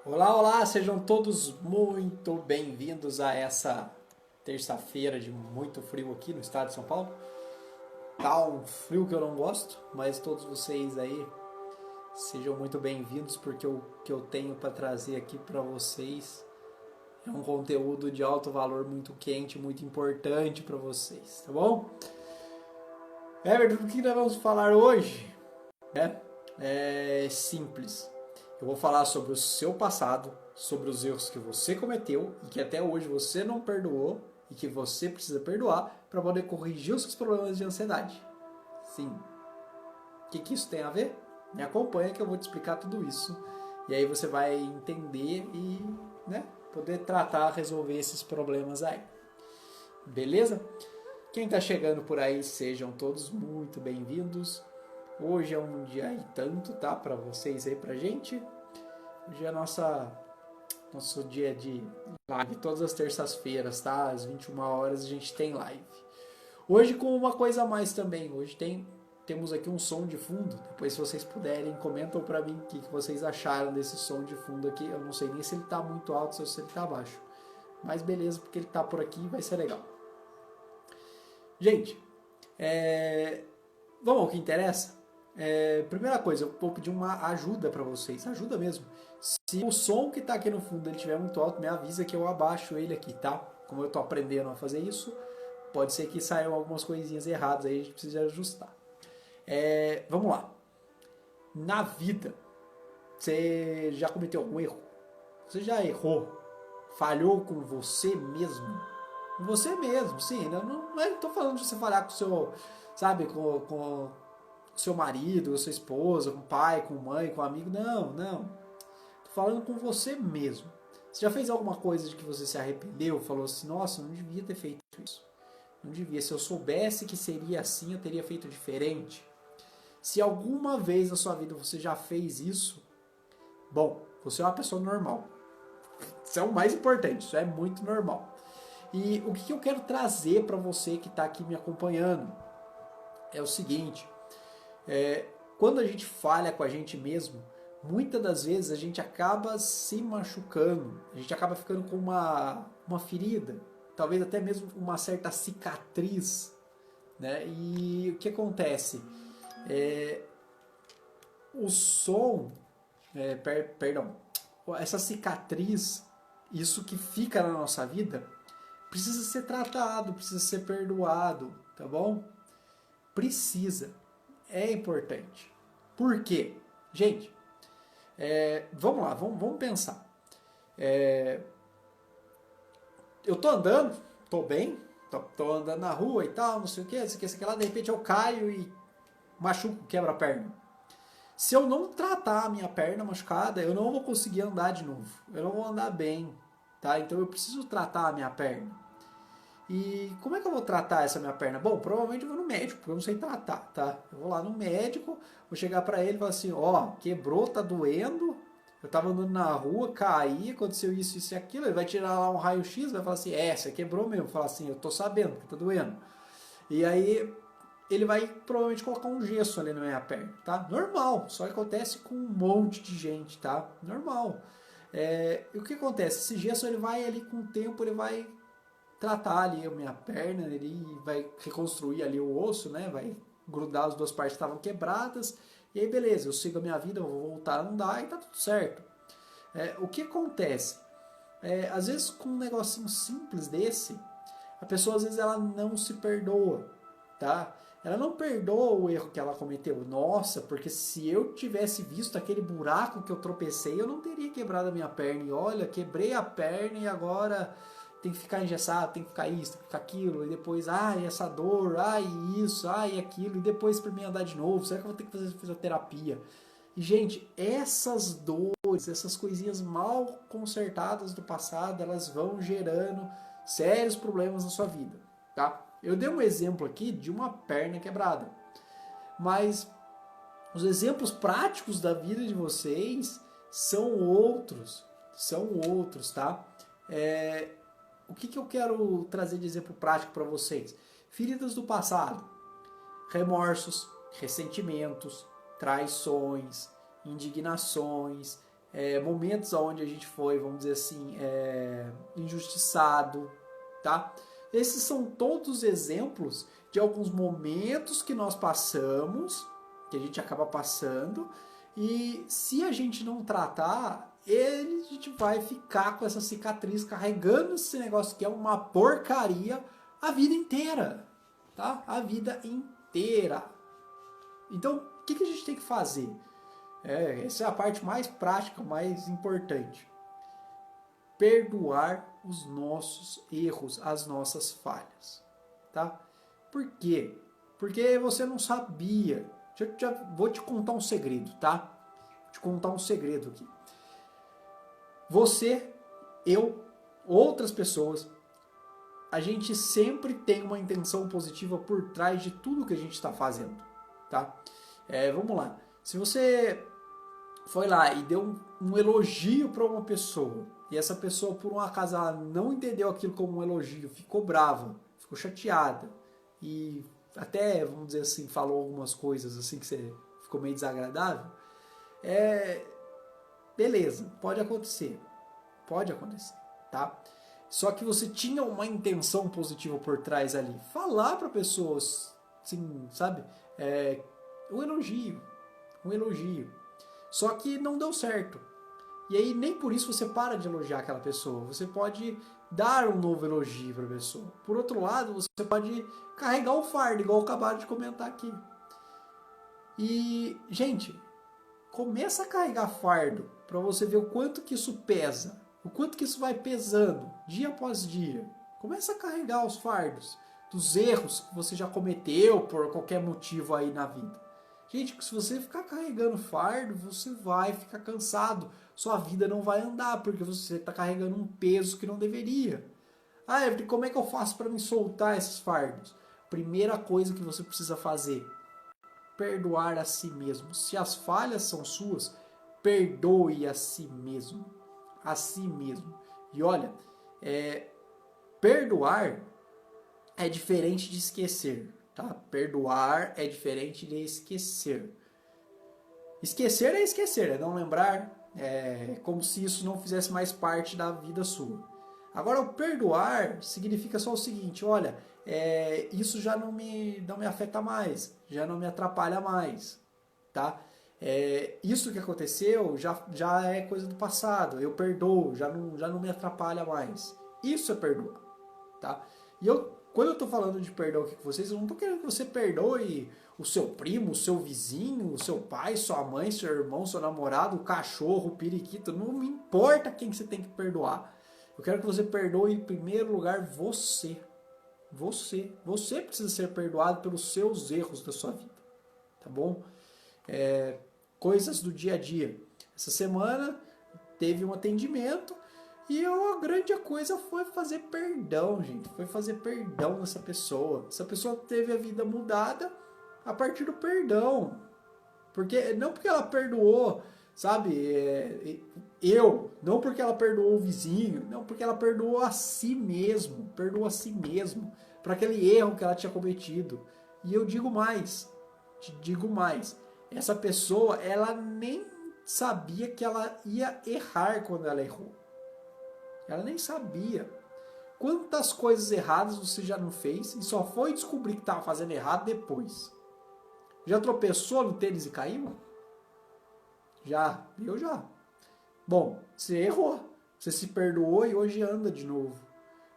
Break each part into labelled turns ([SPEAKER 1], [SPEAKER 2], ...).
[SPEAKER 1] Olá, olá, sejam todos muito bem-vindos a essa terça-feira de muito frio aqui no estado de São Paulo. Tá um frio que eu não gosto, mas todos vocês aí sejam muito bem-vindos porque o que eu tenho para trazer aqui para vocês é um conteúdo de alto valor, muito quente, muito importante para vocês, tá bom? Everton, o que nós vamos falar hoje? É simples. Eu vou falar sobre o seu passado, sobre os erros que você cometeu e que até hoje você não perdoou e que você precisa perdoar para poder corrigir os seus problemas de ansiedade. Sim. O que isso tem a ver? Me acompanha que eu vou te explicar tudo isso. E aí você vai entender e poder tratar, resolver esses problemas aí. Beleza? Quem está chegando por aí, sejam todos muito bem-vindos. Hoje é um dia e tanto, tá? Para vocês aí, pra gente. Hoje é nosso dia de live, todas as terças-feiras, tá? Às 21 horas a gente tem live. Hoje com uma coisa a mais também. Hoje temos aqui um som de fundo. Depois, se vocês puderem, comentam pra mim o que vocês acharam desse som de fundo aqui. Eu não sei nem se ele tá muito alto ou se ele tá baixo. Mas beleza, porque ele tá por aqui e vai ser legal. Gente, vamos ao que interessa? Primeira coisa, eu vou pedir uma ajuda para vocês, ajuda mesmo. Se o som que está aqui no fundo ele estiver muito alto, me avisa que eu abaixo ele aqui, tá? Como eu estou aprendendo a fazer isso, pode ser que saiam algumas coisinhas erradas, aí a gente precisa ajustar. Vamos lá. Na vida, você já cometeu algum erro? Você já errou? Falhou com você mesmo? Com você mesmo, sim. Não estou falando de você falhar com o seu, sabe, com seu marido, sua esposa, com o pai, com a mãe, com o amigo. Não. Tô falando com você mesmo. Você já fez alguma coisa de que você se arrependeu? Falou assim, nossa, eu não devia ter feito isso. Não devia. Se eu soubesse que seria assim, eu teria feito diferente. Se alguma vez na sua vida você já fez isso, bom, você é uma pessoa normal. Isso é o mais importante, isso é muito normal. E o que eu quero trazer para você que está aqui me acompanhando é o seguinte. Quando a gente falha com a gente mesmo, muitas das vezes a gente acaba se machucando, a gente acaba ficando com uma ferida, talvez até mesmo uma certa cicatriz, né? E o que acontece? O som, perdão, essa cicatriz, isso que fica na nossa vida, precisa ser tratado, precisa ser perdoado, tá bom? Precisa. É importante. Por quê? Gente, vamos lá, vamos pensar. Eu tô andando, tô bem, tô andando na rua e tal, não sei o que, isso aqui lá, de repente eu caio e machuco, quebro a perna. Se eu não tratar a minha perna machucada, eu não vou conseguir andar de novo. Eu não vou andar bem, tá? Então eu preciso tratar a minha perna. E como é que eu vou tratar essa minha perna? Bom, provavelmente eu vou no médico, porque eu não sei tratar, tá? Eu vou lá no médico, vou chegar pra ele e falar assim, ó, quebrou, tá doendo, eu tava andando na rua, caí, aconteceu isso e aquilo, ele vai tirar lá um raio-x, vai falar assim, você quebrou mesmo, falar assim, eu tô sabendo que tá doendo. E aí ele vai provavelmente colocar um gesso ali na minha perna, tá? Normal, só acontece com um monte de gente, tá? Normal. E o que acontece? Esse gesso ele vai ali com o tempo, ele vai tratar ali a minha perna, ele vai reconstruir ali o osso, né? Vai grudar as duas partes que estavam quebradas. E aí, beleza, eu sigo a minha vida, eu vou voltar a andar e tá tudo certo. O que acontece? Às vezes, com um negocinho simples desse, a pessoa às vezes ela não se perdoa, tá? Ela não perdoa o erro que ela cometeu. Nossa, porque se eu tivesse visto aquele buraco que eu tropecei, eu não teria quebrado a minha perna. E olha, quebrei a perna e agora tem que ficar engessado, tem que ficar isso, tem que ficar aquilo, e depois, essa dor, isso, aquilo, e depois para mim andar de novo, será que eu vou ter que fazer fisioterapia? E, gente, essas dores, essas coisinhas mal consertadas do passado, elas vão gerando sérios problemas na sua vida, tá? Eu dei um exemplo aqui de uma perna quebrada, mas os exemplos práticos da vida de vocês são outros, tá? O que eu quero trazer de exemplo prático para vocês? Feridas do passado, remorsos, ressentimentos, traições, indignações, momentos onde a gente foi, vamos dizer assim, injustiçado, tá? Esses são todos exemplos de alguns momentos que nós passamos, que a gente acaba passando, e se a gente não tratar, a gente vai ficar com essa cicatriz, carregando esse negócio que é uma porcaria a vida inteira, tá? A vida inteira. Então, o que a gente tem que fazer? Essa é a parte mais prática, mais importante. Perdoar os nossos erros, as nossas falhas, tá? Por quê? Porque você não sabia. Vou te contar um segredo, tá? Vou te contar um segredo aqui. Você, eu, outras pessoas, a gente sempre tem uma intenção positiva por trás de tudo que a gente está fazendo, tá? Vamos lá. Se você foi lá e deu um elogio para uma pessoa, e essa pessoa, por um acaso, ela não entendeu aquilo como um elogio, ficou brava, ficou chateada, e até, vamos dizer assim, falou algumas coisas assim que você ficou meio desagradável, beleza, pode acontecer, tá? Só que você tinha uma intenção positiva por trás ali, falar para pessoas, assim, sabe, um elogio, só que não deu certo. E aí nem por isso você para de elogiar aquela pessoa. Você pode dar um novo elogio para a pessoa. Por outro lado, você pode carregar o fardo, igual eu acabei de comentar aqui. E, gente, começa a carregar fardo para você ver o quanto que isso pesa. O quanto que isso vai pesando, dia após dia. Começa a carregar os fardos dos erros que você já cometeu por qualquer motivo aí na vida. Gente, se você ficar carregando fardo, você vai ficar cansado. Sua vida não vai andar, porque você está carregando um peso que não deveria. Everton, como é que eu faço para me soltar esses fardos? Primeira coisa que você precisa fazer, perdoar a si mesmo. Se as falhas são suas, perdoe a si mesmo. A si mesmo. E olha, perdoar é diferente de esquecer. Tá? Perdoar é diferente de esquecer. Esquecer é esquecer, é não lembrar, como se isso não fizesse mais parte da vida sua. Agora, o perdoar significa só o seguinte, olha, isso já não me afeta mais, já não me atrapalha mais, tá? Isso que aconteceu já é coisa do passado, eu perdoo, já não me atrapalha mais. Isso é perdoar, tá? E quando eu estou falando de perdão aqui com vocês, eu não estou querendo que você perdoe o seu primo, o seu vizinho, o seu pai, sua mãe, seu irmão, seu namorado, o cachorro, o periquito. Não me importa quem você tem que perdoar. Eu quero que você perdoe em primeiro lugar você. Você precisa ser perdoado pelos seus erros da sua vida. Tá bom? Coisas do dia a dia. Essa semana teve um atendimento. E a grande coisa foi fazer perdão, gente. Foi fazer perdão nessa pessoa. Essa pessoa teve a vida mudada a partir do perdão. Não porque ela perdoou, sabe? Não porque ela perdoou o vizinho. Não, porque ela perdoou a si mesmo. Perdoou a si mesmo. Para aquele erro que ela tinha cometido. E eu digo mais. Te digo mais. Essa pessoa, ela nem sabia que ela ia errar quando ela errou. Ela nem sabia. Quantas coisas erradas você já não fez e só foi descobrir que estava fazendo errado depois? Já tropeçou no tênis e caiu? Já. Eu já. Bom, você errou. Você se perdoou e hoje anda de novo.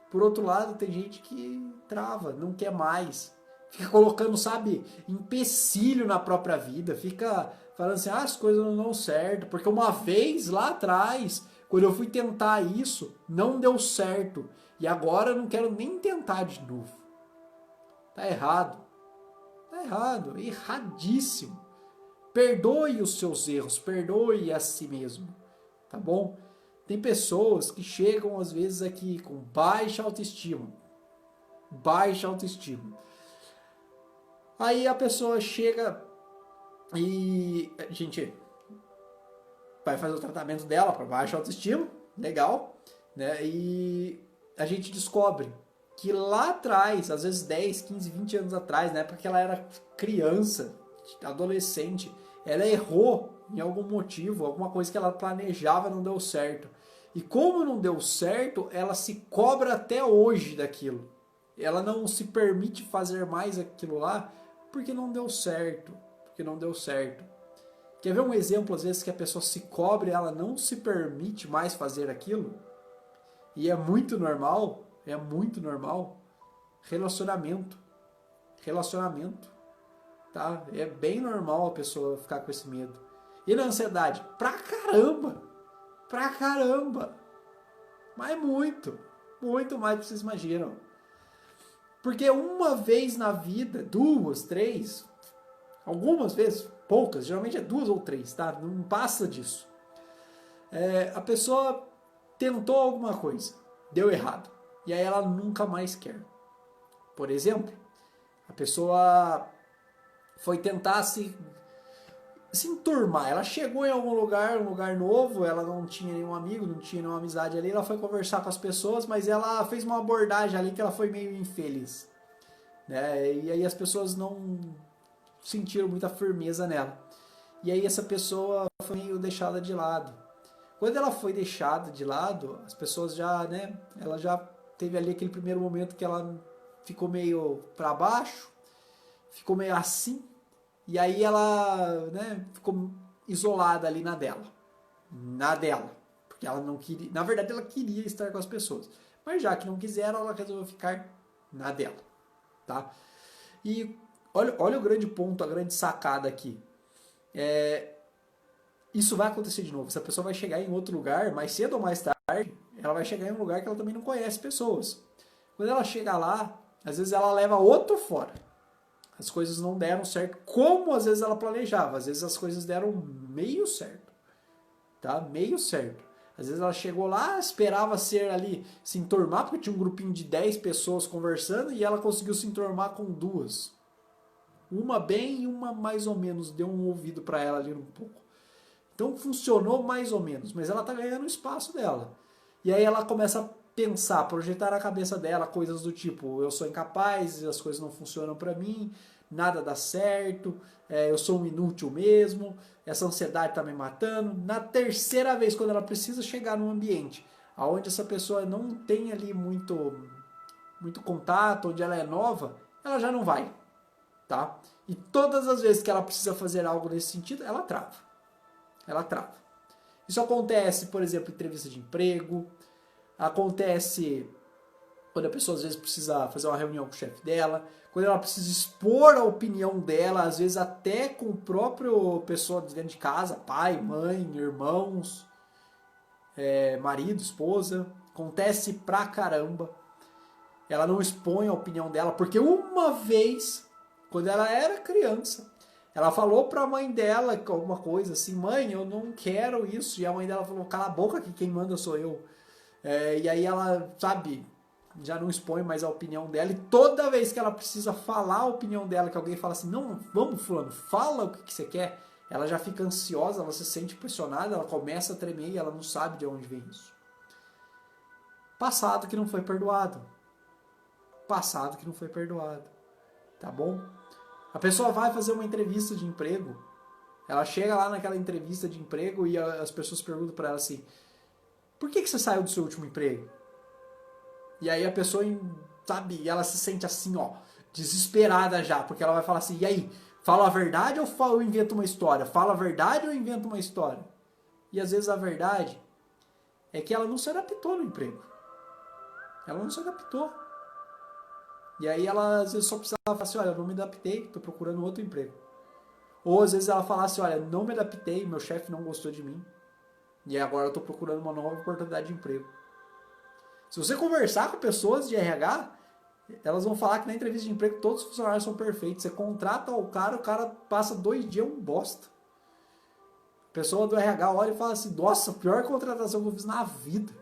[SPEAKER 1] Por outro lado, tem gente que trava, não quer mais. Fica colocando, sabe, empecilho na própria vida. Fica falando assim, as coisas não dão certo. Porque uma vez lá atrás, quando eu fui tentar isso, não deu certo. E agora eu não quero nem tentar de novo. Tá errado. Tá errado. Erradíssimo. Perdoe os seus erros. Perdoe a si mesmo. Tá bom? Tem pessoas que chegam às vezes aqui com baixa autoestima. Baixa autoestima. Aí a pessoa chega e... Gente... vai fazer o tratamento dela para baixa autoestima, legal, né? E a gente descobre que lá atrás, às vezes 10, 15, 20 anos atrás, na época que ela era criança, adolescente, ela errou em algum motivo, alguma coisa que ela planejava não deu certo. E como não deu certo, ela se cobra até hoje daquilo. Ela não se permite fazer mais aquilo lá porque não deu certo. Porque não deu certo. Quer ver um exemplo, às vezes, que a pessoa se cobra e ela não se permite mais fazer aquilo? E é muito normal, relacionamento. Relacionamento, tá? É bem normal a pessoa ficar com esse medo. E na ansiedade? Pra caramba! Pra caramba! Mas muito mais do que vocês imaginam. Porque uma vez na vida, duas, três, algumas vezes, poucas, geralmente é duas ou três, tá? Não passa disso. A pessoa tentou alguma coisa, deu errado, e aí ela nunca mais quer. Por exemplo, a pessoa foi tentar se enturmar. Ela chegou em algum lugar, um lugar novo, ela não tinha nenhum amigo, não tinha nenhuma amizade ali, ela foi conversar com as pessoas, mas ela fez uma abordagem ali que ela foi meio infeliz. Né? E aí as pessoas não sentiram muita firmeza nela. E aí essa pessoa foi meio deixada de lado. Quando ela foi deixada de lado, as pessoas já, né, ela já teve ali aquele primeiro momento que ela ficou meio para baixo, ficou meio assim, e aí ela, né, ficou isolada ali na dela. Porque ela não queria, na verdade ela queria estar com as pessoas. Mas já que não quiseram, ela resolveu ficar na dela, tá? E olha o grande ponto, a grande sacada aqui. Isso vai acontecer de novo. Essa pessoa vai chegar em outro lugar, mais cedo ou mais tarde, ela vai chegar em um lugar que ela também não conhece pessoas. Quando ela chega lá, às vezes ela leva outro fora. As coisas não deram certo como às vezes ela planejava. Às vezes as coisas deram meio certo. Tá? Meio certo. Às vezes ela chegou lá, esperava ser ali, se enturmar, porque tinha um grupinho de 10 pessoas conversando, e ela conseguiu se enturmar com duas. Uma bem e uma mais ou menos. Deu um ouvido para ela ali um pouco. Então funcionou mais ou menos, mas ela está ganhando o espaço dela. E aí ela começa a pensar, projetar na cabeça dela coisas do tipo, eu sou incapaz, as coisas não funcionam para mim, nada dá certo, eu sou um inútil mesmo, essa ansiedade está me matando. Na terceira vez, quando ela precisa chegar num ambiente onde essa pessoa não tem ali muito contato, onde ela é nova, ela já não vai, tá? E todas as vezes que ela precisa fazer algo nesse sentido, ela trava. Ela trava. Isso acontece, por exemplo, em entrevista de emprego, acontece quando a pessoa às vezes precisa fazer uma reunião com o chefe dela, quando ela precisa expor a opinião dela, às vezes até com o próprio pessoa dentro de casa, pai, mãe, irmãos, marido, esposa. Acontece pra caramba. Ela não expõe a opinião dela, porque uma vez, quando ela era criança, ela falou pra mãe dela alguma coisa assim, mãe, eu não quero isso. E a mãe dela falou, cala a boca que quem manda sou eu. E aí ela, sabe, já não expõe mais a opinião dela. E toda vez que ela precisa falar a opinião dela, que alguém fala assim, não, vamos fulano, fala o que você quer. Ela já fica ansiosa, ela se sente pressionada, ela começa a tremer e ela não sabe de onde vem isso. Passado que não foi perdoado. Passado que não foi perdoado. Tá bom? A pessoa vai fazer uma entrevista de emprego, ela chega lá naquela entrevista de emprego e as pessoas perguntam para ela assim, por que você saiu do seu último emprego? E aí a pessoa, sabe, ela se sente assim, ó, desesperada já, porque ela vai falar assim, e aí, fala a verdade ou eu invento uma história? Fala a verdade ou eu invento uma história? E às vezes a verdade é que ela não se adaptou no emprego. Ela não se adaptou. E aí ela às vezes só precisava falar assim, olha, eu não me adaptei, estou procurando outro emprego. Ou às vezes ela falasse, olha, não me adaptei, meu chefe não gostou de mim. E agora eu estou procurando uma nova oportunidade de emprego. Se você conversar com pessoas de RH, elas vão falar que na entrevista de emprego todos os funcionários são perfeitos. Você contrata o cara passa 2 dias um bosta. A pessoa do RH olha e fala assim, nossa, a pior contratação que eu fiz na vida.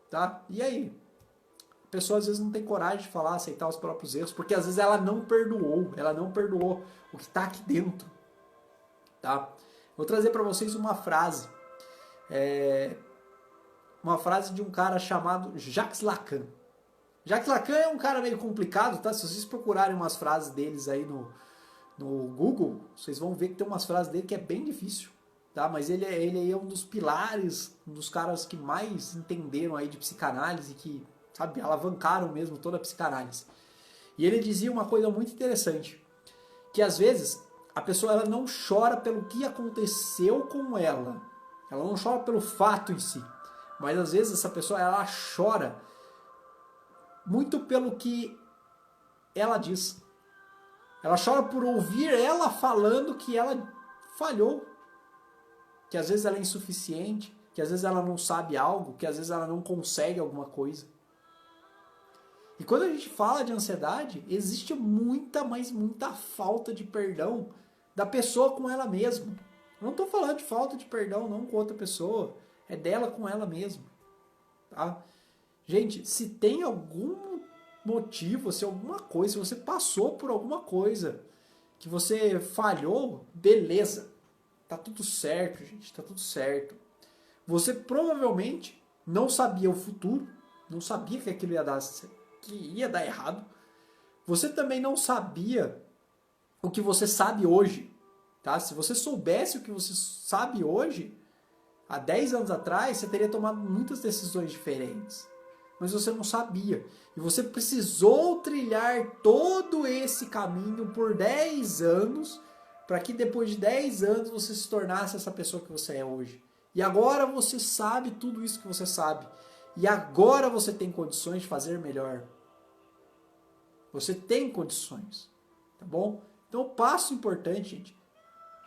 [SPEAKER 1] Tá? E aí? A pessoa às vezes não tem coragem de falar, aceitar os próprios erros, porque às vezes ela não perdoou o que está aqui dentro. Tá? Vou trazer para vocês uma frase. Uma frase de um cara chamado Jacques Lacan. Jacques Lacan é um cara meio complicado, tá? Se vocês procurarem umas frases deles aí no Google, vocês vão ver que tem umas frases dele que é bem difícil, tá? Mas ele é um dos pilares, um dos caras que mais entenderam aí de psicanálise, que, sabe, alavancaram mesmo toda a psicanálise. E ele dizia uma coisa muito interessante, que às vezes a pessoa ela não chora pelo que aconteceu com ela não chora pelo fato em si, mas às vezes essa pessoa ela chora muito pelo que ela diz. Ela chora por ouvir ela falando que ela falhou, que às vezes ela é insuficiente, que às vezes ela não sabe algo, que às vezes ela não consegue alguma coisa. E quando a gente fala de ansiedade, existe muita, mas muita falta de perdão da pessoa com ela mesma. Eu não estou falando de falta de perdão não com outra pessoa, é dela com ela mesma. Tá? Gente, se tem algum motivo, se alguma coisa, se você passou por alguma coisa que você falhou, beleza. Tá tudo certo, gente, tá tudo certo. Você provavelmente não sabia o futuro, não sabia que aquilo ia dar errado. Você também não sabia o que você sabe hoje. Tá? Se você soubesse o que você sabe hoje, há 10 anos atrás, você teria tomado muitas decisões diferentes. Mas você não sabia. E você precisou trilhar todo esse caminho por 10 anos para que depois de 10 anos você se tornasse essa pessoa que você é hoje. E agora você sabe tudo isso que você sabe. E agora você tem condições de fazer melhor. Você tem condições. Tá bom? Então, o passo importante, gente,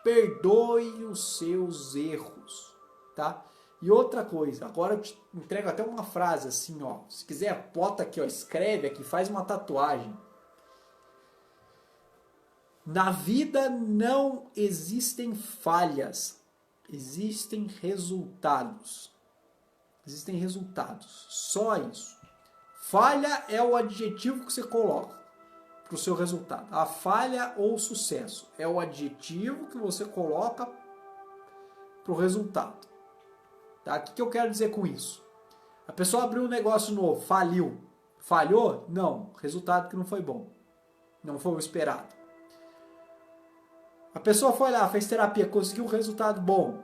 [SPEAKER 1] perdoe os seus erros, tá? E outra coisa, agora eu te entrego até uma frase assim, ó. Se quiser, bota aqui, ó, escreve aqui, faz uma tatuagem. Na vida não existem falhas, existem resultados. Existem resultados, só isso. Falha é o adjetivo que você coloca para o seu resultado. A falha ou sucesso é o adjetivo que você coloca para o resultado. Tá? O que eu quero dizer com isso? A pessoa abriu um negócio novo, faliu. Falhou? Não. Resultado que não foi bom. Não foi o esperado. A pessoa foi lá, fez terapia, conseguiu um resultado bom.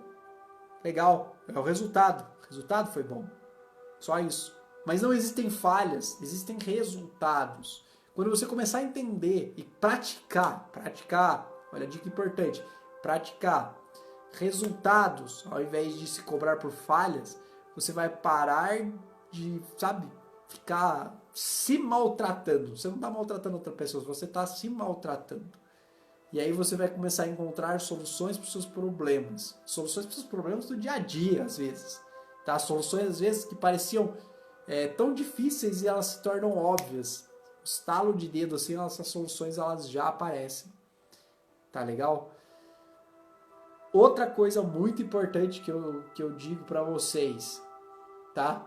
[SPEAKER 1] Legal. É o resultado. O resultado foi bom. Só isso. Mas não existem falhas, existem resultados. Quando você começar a entender e praticar, olha a dica importante, praticar resultados, ao invés de se cobrar por falhas, você vai parar de, sabe, ficar se maltratando. Você não está maltratando outra pessoa, você está se maltratando. E aí você vai começar a encontrar soluções para os seus problemas. Soluções para os seus problemas do dia a dia, às vezes. Tá? Soluções, às vezes, que pareciam tão difíceis e elas se tornam óbvias. Estalo de dedo, assim, essas soluções elas já aparecem. Tá legal? Outra coisa muito importante que eu digo para vocês, tá?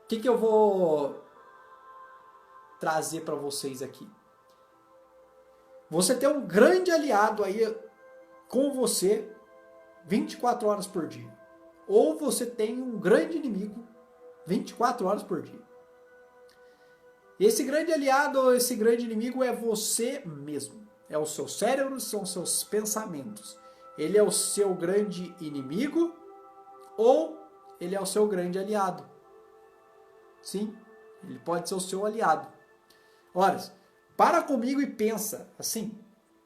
[SPEAKER 1] O que eu vou trazer para vocês aqui? Você tem um grande aliado aí com você 24 horas por dia. Ou você tem um grande inimigo 24 horas por dia. Esse grande aliado ou esse grande inimigo é você mesmo. É o seu cérebro, são os seus pensamentos. Ele é o seu grande inimigo ou ele é o seu grande aliado. Sim, ele pode ser o seu aliado. Ora, para comigo e pensa, assim,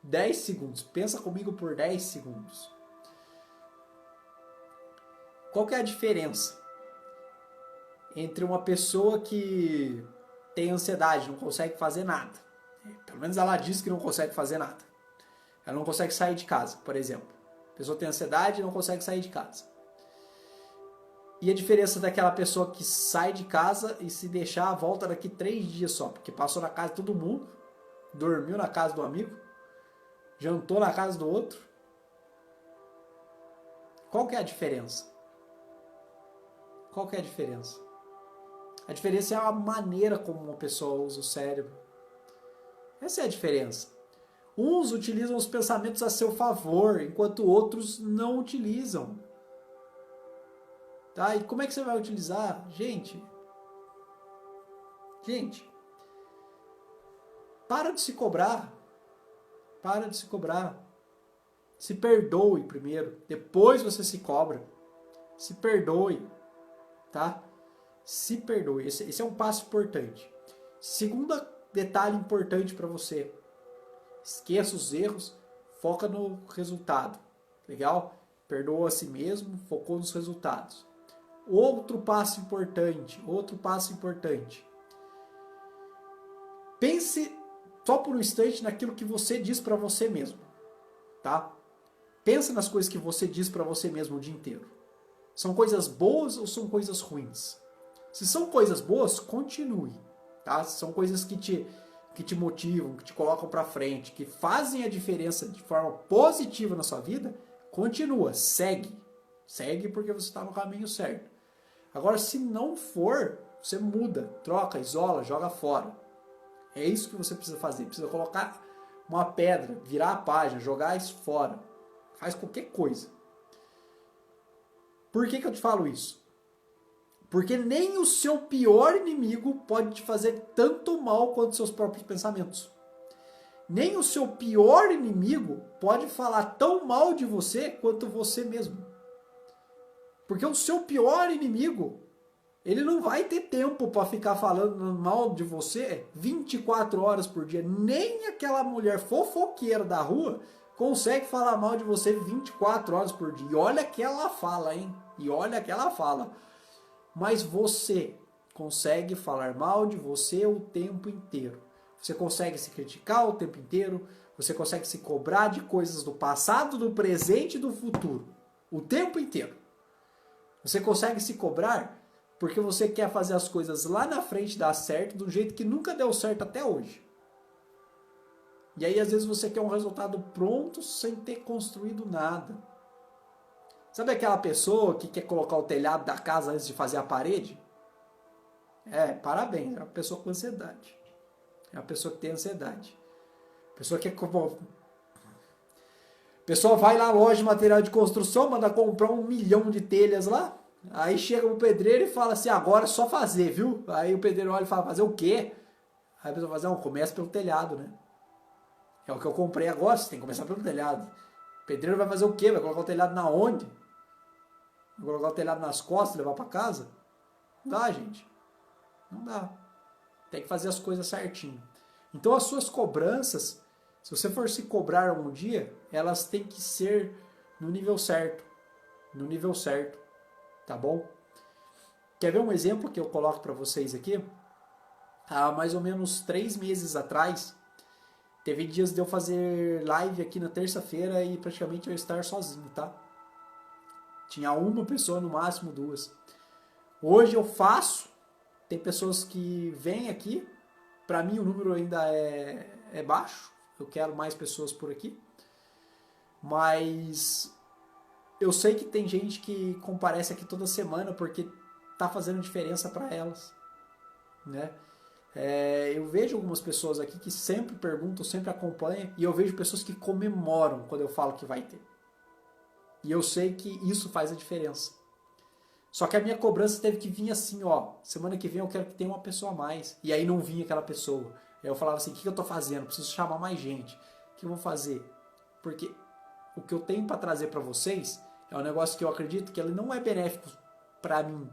[SPEAKER 1] 10 segundos. Pensa comigo por 10 segundos. Qual que é a diferença entre uma pessoa que tem ansiedade, não consegue fazer nada? Pelo menos ela diz que não consegue fazer nada. Ela não consegue sair de casa, por exemplo. A pessoa tem ansiedade e não consegue sair de casa. E a diferença daquela pessoa que sai de casa e se deixar, volta daqui 3 dias só, porque passou na casa de todo mundo, dormiu na casa do amigo, jantou na casa do outro. Qual que é a diferença? Qual que é a diferença? A diferença é a maneira como uma pessoa usa o cérebro. Essa é a diferença. Uns utilizam os pensamentos a seu favor, enquanto outros não utilizam. Tá? E como é que você vai utilizar? Gente, Para de se cobrar. Para de se cobrar. Se perdoe primeiro. Depois você se cobra. Se perdoe. Tá? Se perdoe. Esse é um passo importante. Segundo detalhe importante para você. Esqueça os erros. Foca no resultado. Legal? Perdoa a si mesmo. Focou nos resultados. Outro passo importante. Pense só por um instante naquilo que você diz para você mesmo, tá? Pensa nas coisas que você diz para você mesmo o dia inteiro. São coisas boas ou são coisas ruins? Se são coisas boas, continue, tá? Se são coisas que te motivam, que te colocam para frente, que fazem a diferença de forma positiva na sua vida, continua, segue. Segue porque você está no caminho certo. Agora, se não for, você muda, troca, isola, joga fora. É isso que você precisa fazer. Precisa colocar uma pedra, virar a página, jogar isso fora. Faz qualquer coisa. Por que eu te falo isso? Porque nem o seu pior inimigo pode te fazer tanto mal quanto seus próprios pensamentos. Nem o seu pior inimigo pode falar tão mal de você quanto você mesmo. Porque o seu pior inimigo, ele não vai ter tempo para ficar falando mal de você 24 horas por dia. Nem aquela mulher fofoqueira da rua consegue falar mal de você 24 horas por dia. E olha que ela fala, hein? E olha que ela fala. Mas você consegue falar mal de você o tempo inteiro. Você consegue se criticar o tempo inteiro. Você consegue se cobrar de coisas do passado, do presente e do futuro. O tempo inteiro. Você consegue se cobrar porque você quer fazer as coisas lá na frente dar certo do jeito que nunca deu certo até hoje. E aí às vezes você quer um resultado pronto sem ter construído nada. Sabe aquela pessoa que quer colocar o telhado da casa antes de fazer a parede? Parabéns, é uma pessoa com ansiedade. É uma pessoa que tem ansiedade. A pessoa que a pessoa vai lá na loja de material de construção, manda comprar 1 milhão de telhas lá. Aí chega o pedreiro e fala assim, agora é só fazer, viu? Aí o pedreiro olha e fala, fazer o quê? Aí a pessoa fala assim, não, começa pelo telhado, né? É o que eu comprei agora, você tem que começar pelo telhado. O pedreiro vai fazer o quê? Vai colocar o telhado na onde? Vai colocar o telhado nas costas e levar para casa? Não dá, gente. Não dá. Tem que fazer as coisas certinho. Então as suas cobranças, se você for se cobrar algum dia, elas têm que ser no nível certo. No nível certo. Tá bom? Quer ver um exemplo que eu coloco para vocês aqui? Há mais ou menos 3 meses atrás, teve dias de eu fazer live aqui na terça-feira e praticamente eu estar sozinho, tá? Tinha uma pessoa, no máximo 2. Hoje eu faço, tem pessoas que vêm aqui, para mim o número ainda é baixo, eu quero mais pessoas por aqui, mas eu sei que tem gente que comparece aqui toda semana porque tá fazendo diferença para elas, né? Eu vejo algumas pessoas aqui que sempre perguntam, sempre acompanham, e eu vejo pessoas que comemoram quando eu falo que vai ter. E eu sei que isso faz a diferença. Só que a minha cobrança teve que vir assim, ó, semana que vem eu quero que tenha uma pessoa a mais. E aí não vinha aquela pessoa. Aí eu falava assim, o que eu tô fazendo? Preciso chamar mais gente. O que eu vou fazer? Porque o que eu tenho para trazer para vocês é um negócio que eu acredito que ele não é benéfico para mim.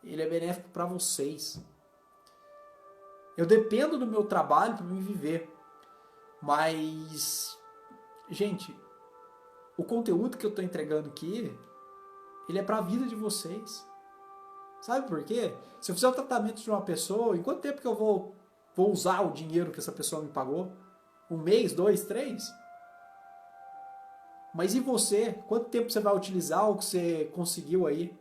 [SPEAKER 1] Ele é benéfico para vocês. Eu dependo do meu trabalho para me viver. Mas, gente, o conteúdo que eu estou entregando aqui, ele é para a vida de vocês. Sabe por quê? Se eu fizer o tratamento de uma pessoa, em quanto tempo que eu vou usar o dinheiro que essa pessoa me pagou? 1 mês, 2, 3? Mas e você? Quanto tempo você vai utilizar o que você conseguiu aí?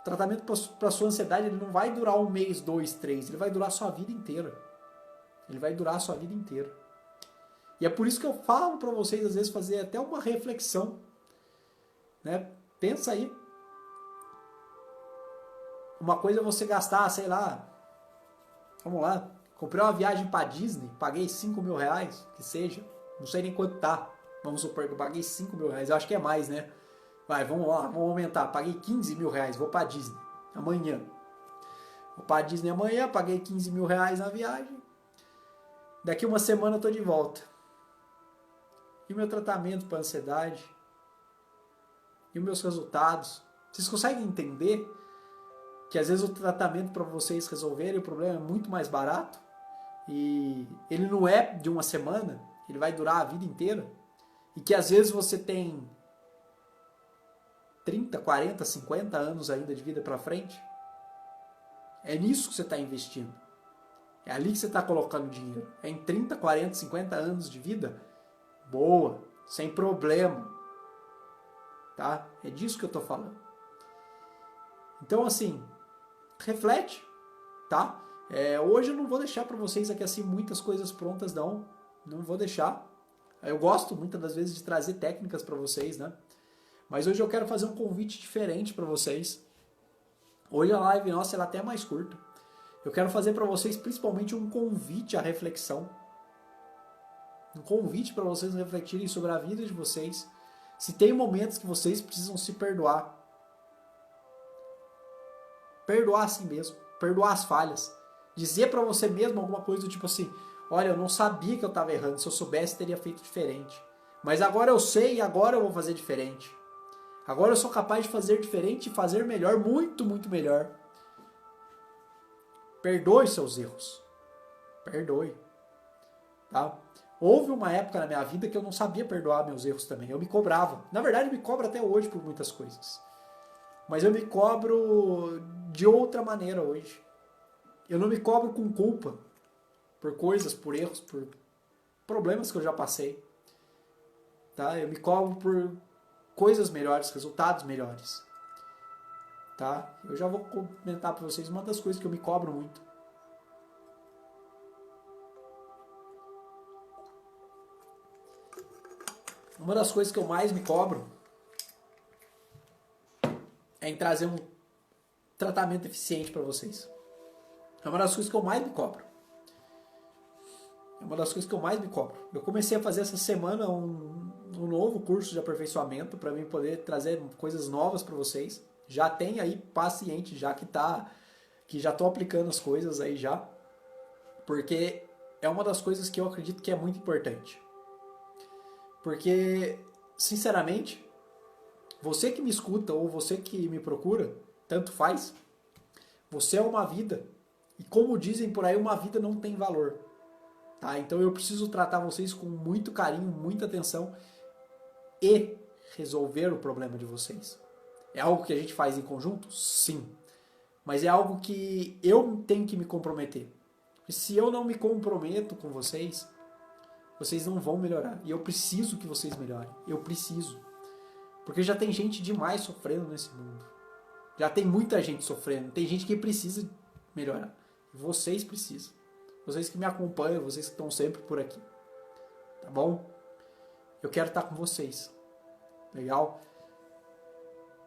[SPEAKER 1] O tratamento para sua ansiedade ele não vai durar 1 mês, 2, 3. Ele vai durar a sua vida inteira. Ele vai durar a sua vida inteira. E é por isso que eu falo para vocês, às vezes, fazer até uma reflexão. Né? Pensa aí. Uma coisa é você gastar, sei lá. Vamos lá. Comprei uma viagem para Disney. Paguei 5 mil reais. Que seja. Não sei nem quanto tá. Vamos supor que eu paguei 5 mil reais. Eu acho que é mais, né? Vai, vamos lá. Vamos aumentar. Paguei 15 mil reais. Vou para Disney. Amanhã. Vou para Disney amanhã. Paguei 15 mil reais na viagem. Daqui uma semana eu tô de volta. E o meu tratamento para ansiedade? E os meus resultados? Vocês conseguem entender que às vezes o tratamento para vocês resolverem o problema é muito mais barato? E ele não é de uma semana, ele vai durar a vida inteira? E que às vezes você tem 30, 40, 50 anos ainda de vida para frente? É nisso que você está investindo. É ali que você está colocando dinheiro. É em 30, 40, 50 anos de vida? Boa, sem problema. Tá? É disso que eu estou falando. Então, assim, reflete, tá? Hoje eu não vou deixar para vocês aqui assim muitas coisas prontas, não. Não vou deixar. Eu gosto muitas das vezes de trazer técnicas para vocês, né? Mas hoje eu quero fazer um convite diferente para vocês. Hoje a live nossa ela até é mais curta. Eu quero fazer para vocês principalmente um convite à reflexão. Um convite para vocês refletirem sobre a vida de vocês. Se tem momentos que vocês precisam se perdoar. Perdoar a si mesmo. Perdoar as falhas. Dizer para você mesmo alguma coisa do tipo assim: olha, eu não sabia que eu estava errando. Se eu soubesse, teria feito diferente. Mas agora eu sei e agora eu vou fazer diferente. Agora eu sou capaz de fazer diferente e fazer melhor, muito, muito melhor. Perdoe seus erros. Perdoe. Tá? Houve uma época na minha vida que eu não sabia perdoar meus erros também. Eu me cobrava. Na verdade, eu me cobro até hoje por muitas coisas. Mas eu me cobro de outra maneira hoje. Eu não me cobro com culpa por coisas, por erros, por problemas que eu já passei. Tá? Eu me cobro por coisas melhores, resultados melhores. Tá? Eu já vou comentar para vocês uma das coisas que eu me cobro muito. Uma das coisas que eu mais me cobro é em trazer um tratamento eficiente para vocês. É uma das coisas que eu mais me cobro. É uma das coisas que eu mais me cobro. Eu comecei a fazer essa semana um novo curso de aperfeiçoamento para mim poder trazer coisas novas para vocês. Já tem aí paciente já que já estou aplicando as coisas aí já, porque é uma das coisas que eu acredito que é muito importante. Porque, sinceramente, você que me escuta ou você que me procura, tanto faz, você é uma vida. E como dizem por aí, uma vida não tem valor. Tá? Então eu preciso tratar vocês com muito carinho, muita atenção e resolver o problema de vocês. É algo que a gente faz em conjunto? Sim. Mas é algo que eu tenho que me comprometer. E se eu não me comprometo com vocês, vocês não vão melhorar. E eu preciso que vocês melhorem. Eu preciso. Porque já tem gente demais sofrendo nesse mundo. Já tem muita gente sofrendo. Tem gente que precisa melhorar. Vocês precisam. Vocês que me acompanham, vocês que estão sempre por aqui. Tá bom? Eu quero estar com vocês. Legal?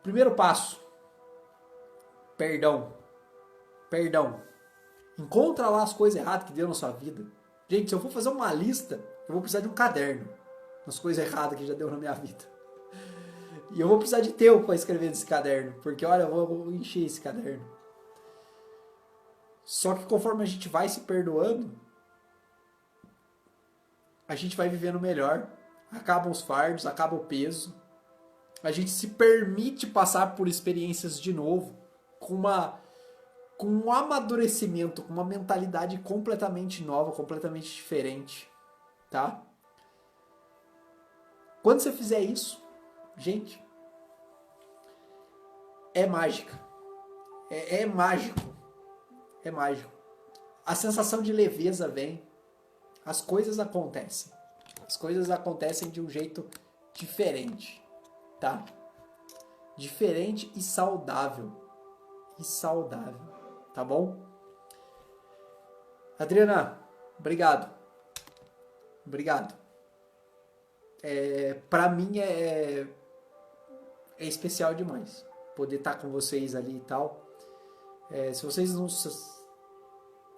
[SPEAKER 1] Primeiro passo. Perdão. Perdão. Encontra lá as coisas erradas que deu na sua vida. Gente, se eu for fazer uma lista, eu vou precisar de um caderno. Das coisas erradas que já deu na minha vida. E eu vou precisar de tempo para escrever nesse caderno. Porque, olha, eu vou encher esse caderno. Só que conforme a gente vai se perdoando, a gente vai vivendo melhor. Acabam os fardos, acaba o peso. A gente se permite passar por experiências de novo. Com um amadurecimento, com uma mentalidade completamente nova, completamente diferente. Tá? Quando você fizer isso, gente, é mágica. É mágico. É mágico. A sensação de leveza vem. As coisas acontecem. As coisas acontecem de um jeito diferente. Tá? Diferente e saudável. E saudável. Tá bom? Adriana, obrigado. Obrigado. Pra mim é especial demais poder estar com vocês ali e tal. Se vocês não...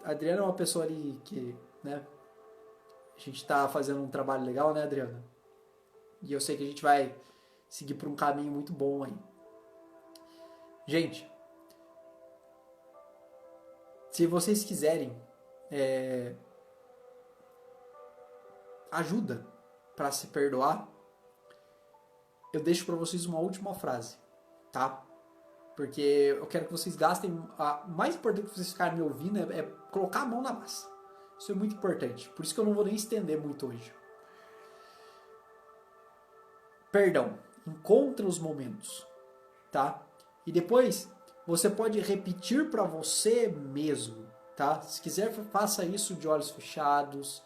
[SPEAKER 1] A Adriana é uma pessoa ali que, né? A gente tá fazendo um trabalho legal, né, Adriana? E eu sei que a gente vai seguir por um caminho muito bom aí. Gente, se vocês quiserem ajuda para se perdoar, eu deixo para vocês uma última frase, tá? Porque eu quero que vocês gastem... O mais importante que vocês ficarem me ouvindo é colocar a mão na massa. Isso é muito importante. Por isso que eu não vou nem estender muito hoje. Perdão. Encontre os momentos, tá? E depois você pode repetir para você mesmo, tá? Se quiser, faça isso de olhos fechados.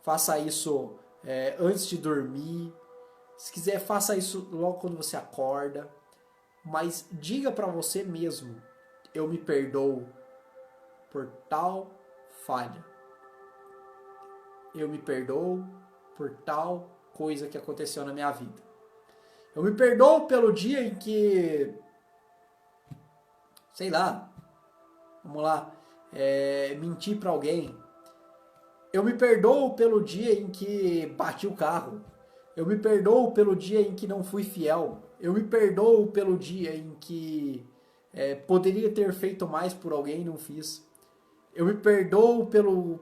[SPEAKER 1] Faça isso antes de dormir. Se quiser, faça isso logo quando você acorda. Mas diga para você mesmo: eu me perdoo por tal falha. Eu me perdoo por tal coisa que aconteceu na minha vida. Eu me perdoo pelo dia em que, sei lá, vamos lá, menti para alguém. Eu me perdoo pelo dia em que bati o carro. Eu me perdoo pelo dia em que não fui fiel. Eu me perdoo pelo dia em que poderia ter feito mais por alguém e não fiz. Eu me perdoo pelo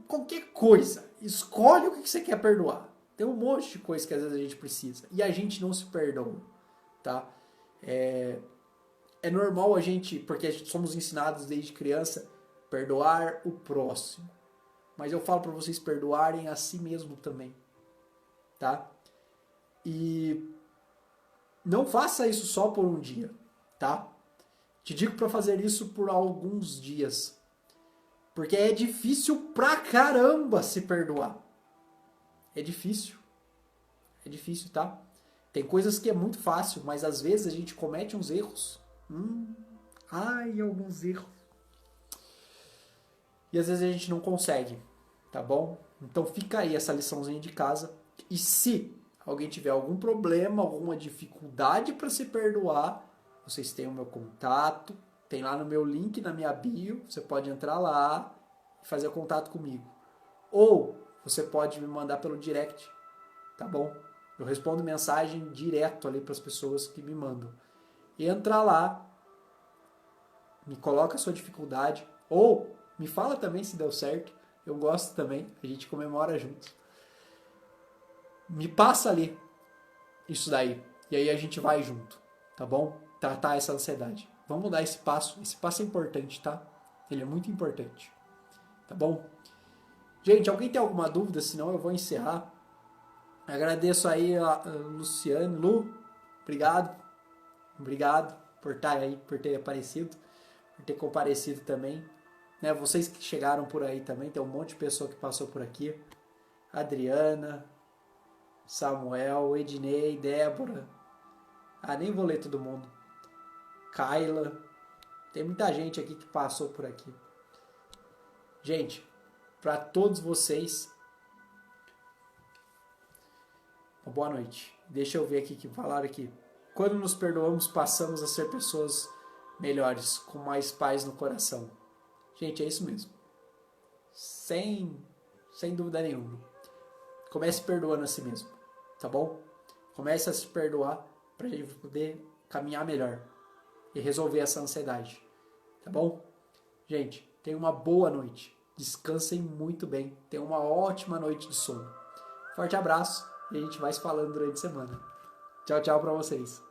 [SPEAKER 1] qualquer coisa. Escolhe o que você quer perdoar. Tem um monte de coisa que às vezes a gente precisa. E a gente não se perdoa, tá? É normal a gente, porque somos ensinados desde criança, perdoar o próximo. Mas eu falo para vocês perdoarem a si mesmo também, tá? E não faça isso só por um dia, tá? Te digo para fazer isso por alguns dias. Porque é difícil pra caramba se perdoar. É difícil. É difícil, tá? Tem coisas que é muito fácil, mas às vezes a gente comete uns erros. Alguns erros. E às vezes a gente não consegue, tá bom? Então fica aí essa liçãozinha de casa. E se alguém tiver algum problema, alguma dificuldade para se perdoar, vocês têm o meu contato, tem lá no meu link na minha bio, você pode entrar lá e fazer contato comigo. Ou você pode me mandar pelo direct, tá bom? Eu respondo mensagem direto ali para as pessoas que me mandam. Entra lá, me coloca a sua dificuldade, ou me fala também se deu certo, eu gosto também, a gente comemora juntos. Me passa ali isso daí, e aí a gente vai junto, tá bom? Tratar essa ansiedade. Vamos dar esse passo é importante, tá? Ele é muito importante, tá bom? Gente, alguém tem alguma dúvida? Senão eu vou encerrar. Agradeço aí a Luciane, Lu, obrigado por estar aí, por ter aparecido, por ter comparecido também. Né? Vocês que chegaram por aí também, tem um monte de pessoa que passou por aqui. Adriana, Samuel, Ednei, Débora. Nem vou ler todo mundo. Kaila. Tem muita gente aqui que passou por aqui. Gente, para todos vocês, uma boa noite. Deixa eu ver aqui que falaram aqui. Quando nos perdoamos, passamos a ser pessoas melhores, com mais paz no coração. Gente, é isso mesmo. Sem dúvida nenhuma. Comece perdoando a si mesmo, tá bom? Comece a se perdoar para a gente poder caminhar melhor e resolver essa ansiedade, tá bom? Gente, tenham uma boa noite. Descansem muito bem. Tenham uma ótima noite de sono. Forte abraço e a gente vai se falando durante a semana. Tchau, tchau para vocês.